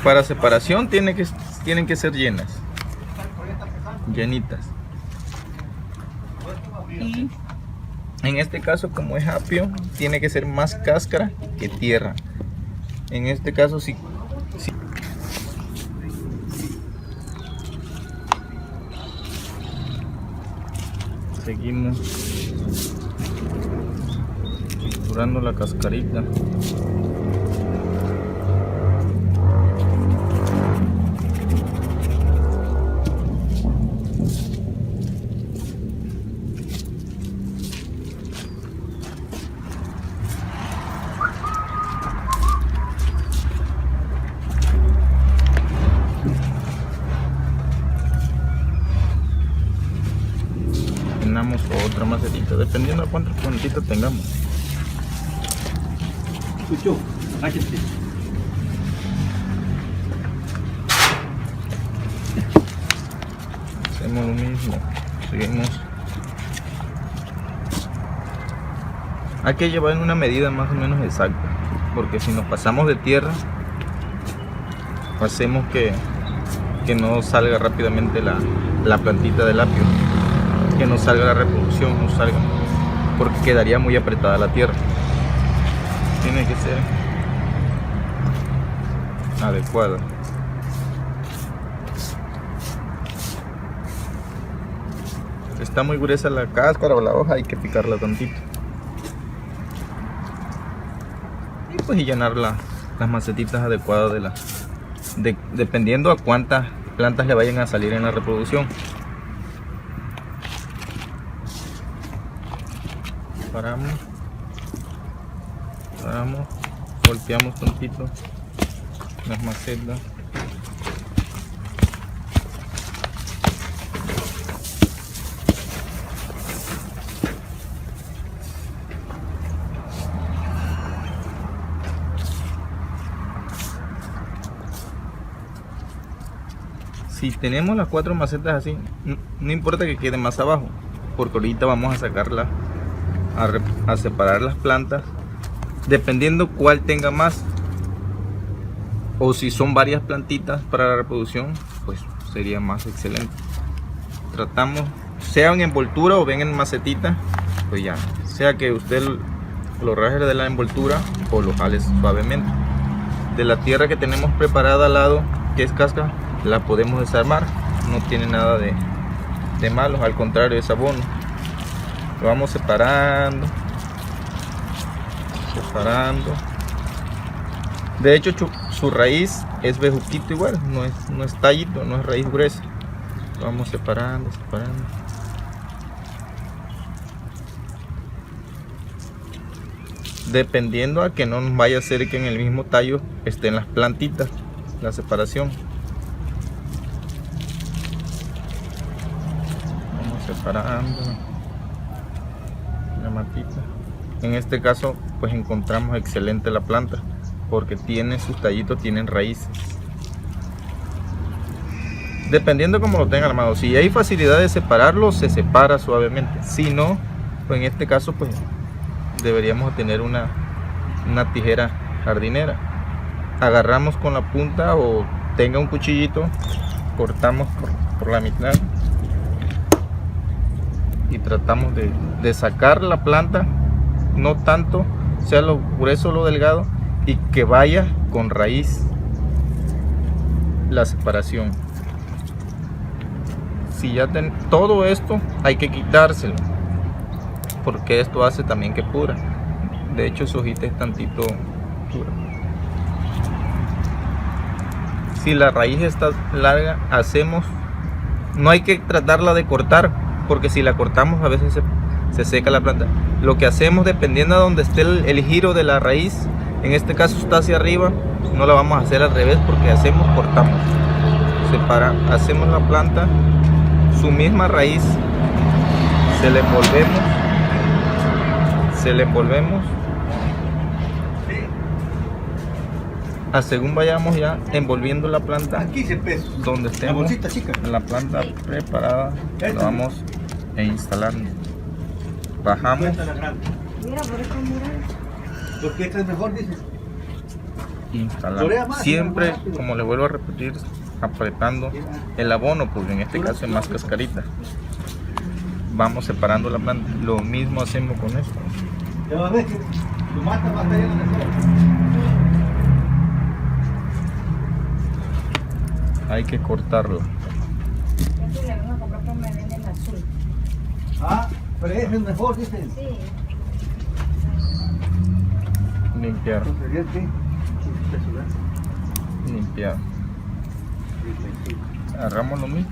Para separación tienen que ser llenas, llenitas. Y en este caso, como es apio, tiene que ser más cáscara que tierra. En este caso sí. Seguimos triturando la cascarita. Llenamos otra macetita, dependiendo de cuántas plantitas tengamos. Chuchu, agáchate. Hacemos lo mismo, seguimos. Hay que llevar en una medida más o menos exacta, porque si nos pasamos de tierra, hacemos que no salga rápidamente la plantita del apio, que no salga la reproducción, no salga, porque quedaría muy apretada la tierra. Tiene que ser adecuada. Si está muy gruesa la cáscara o la hoja, hay que picarla tantito. Y pues llenar las macetitas adecuadas dependiendo a cuántas plantas le vayan a salir en la reproducción. Paramos, golpeamos tantito las macetas. Si tenemos las 4 macetas así, no importa que quede más abajo, porque ahorita vamos a sacarla a separar las plantas dependiendo cuál tenga más, o si son varias plantitas para la reproducción, pues sería más excelente. Tratamos, sea en envoltura o bien en macetita, pues ya sea que usted lo raje de la envoltura o lo jale suavemente. De la tierra que tenemos preparada al lado, que es cáscara, la podemos desarmar, no tiene nada de malo, al contrario, es abono. Lo vamos separando. De hecho, su raíz es bejuquito igual, no es tallito, no es raíz gruesa. Lo vamos separando. Dependiendo a que no nos vaya a hacer que en el mismo tallo estén las plantitas, la separación. Vamos separando la matita. En este caso pues encontramos excelente la planta porque tiene sus tallitos, tienen raíces. Dependiendo como lo tenga la mano, si hay facilidad de separarlo, se separa suavemente. Si no, pues en este caso pues deberíamos tener una tijera jardinera. Agarramos con la punta o tenga un cuchillito, cortamos por la mitad y tratamos de sacar la planta, no tanto sea lo grueso o lo delgado, y que vaya con raíz la separación. Si ya todo esto hay que quitárselo, porque esto hace también que pudra. De hecho su hojita es tantito dura. Si la raíz está larga, no hay que tratarla de cortar, porque si la cortamos a veces se seca la planta. Lo que hacemos, dependiendo de donde esté el giro de la raíz, en este caso está hacia arriba, no la vamos a hacer al revés, porque cortamos, hacemos la planta, su misma raíz, se le envolvemos a según vayamos ya envolviendo la planta, donde estemos la planta preparada, la vamos instalando. Bajamos. Mira, por eso mira. Porque esta es mejor, dice. instalamos. Siempre, como le vuelvo a repetir, apretando el abono, porque en este caso es más cascarita. Vamos separando la planta. Lo mismo hacemos con esto. Hay que cortarlo. Ah, pero ese es mejor, dicen. Sí. Limpiar. Limpiar. Agarramos lo mismo.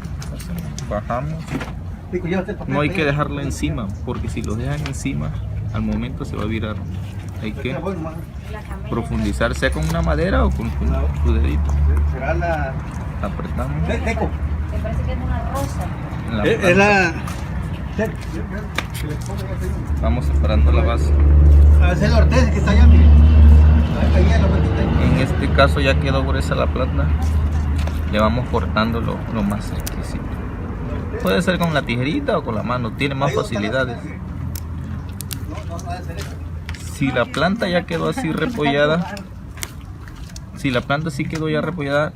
Bajamos. No hay que dejarlo encima, porque si lo dejan encima, al momento se va a virar. Hay que profundizar, sea con una madera o con tu dedito. Será la... Apretamos. Seco. Me parece que es una rosa. Es la... Vamos separando la base. A veces la hortensia que está allá, mire. Ahí la vueltita. En este caso ya quedó gruesa la planta. Le vamos cortando lo más exquisito. Puede ser con la tijerita o con la mano, tiene más facilidades. Si la planta ya quedó así repollada, si la planta sí quedó ya repollada,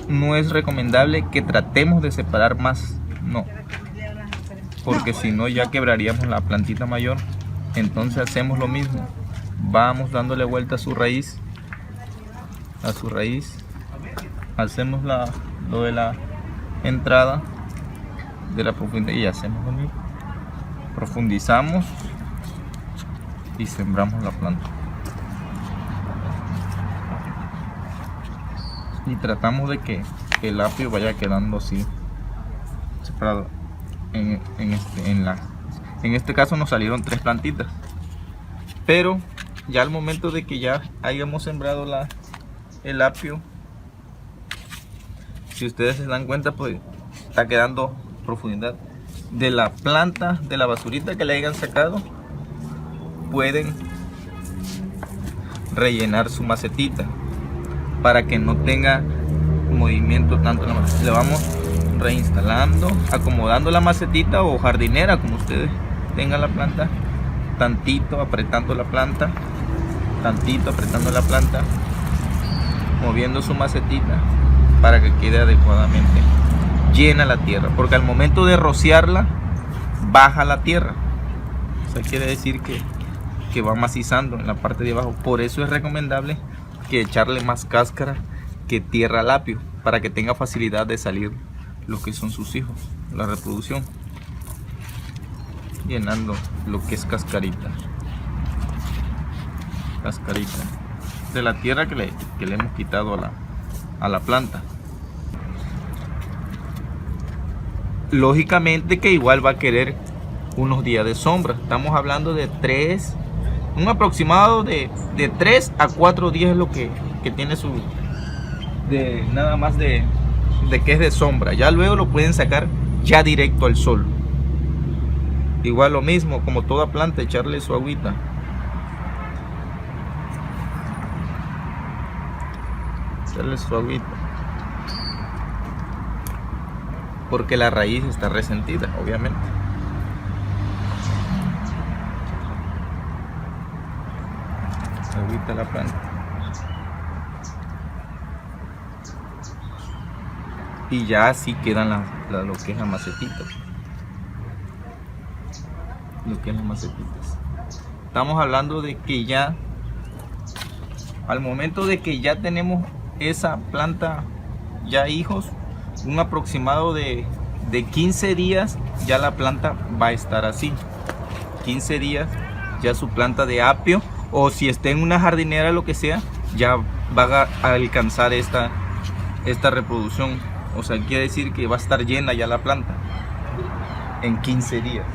no es recomendable que tratemos de separar más, no, porque si no ya quebraríamos la plantita mayor. Entonces hacemos lo mismo, vamos dándole vuelta a su raíz, hacemos lo de la entrada de la profundidad y hacemos lo mismo, profundizamos y sembramos la planta y tratamos de que el apio vaya quedando así separado. En este caso nos salieron 3 plantitas, pero ya al momento de que ya hayamos sembrado el apio, si ustedes se dan cuenta, pues está quedando profundidad de la planta, de la basurita que le hayan sacado. Pueden rellenar su macetita para que no tenga movimiento tanto en la maceta. Le vamos reinstalando, acomodando la macetita o jardinera, como ustedes tengan la planta, tantito apretando la planta, moviendo su macetita para que quede adecuadamente llena la tierra, porque al momento de rociarla baja la tierra, o sea, quiere decir que va macizando en la parte de abajo. Por eso es recomendable que echarle más cáscara que tierra al apio, para que tenga facilidad de salir lo que son sus hijos, la reproducción, llenando lo que es cascarita de la tierra que le hemos quitado a la planta. Lógicamente que igual va a querer unos días de sombra. Estamos hablando de un aproximado de 3 a 4 días es lo que tiene su nada más de que es de sombra. Ya luego lo pueden sacar ya directo al sol. Igual lo mismo, como toda planta, echarle su agüita. Porque la raíz está resentida, obviamente. Agüita la planta. Y ya así quedan lo que es la macetita. Estamos hablando de que ya, al momento de que ya tenemos esa planta, ya hijos, un aproximado de 15 días, ya la planta va a estar así. 15 días, ya su planta de apio, o si está en una jardinera, lo que sea, ya va a alcanzar esta reproducción. O sea, quiere decir que va a estar llena ya la planta en 15 días.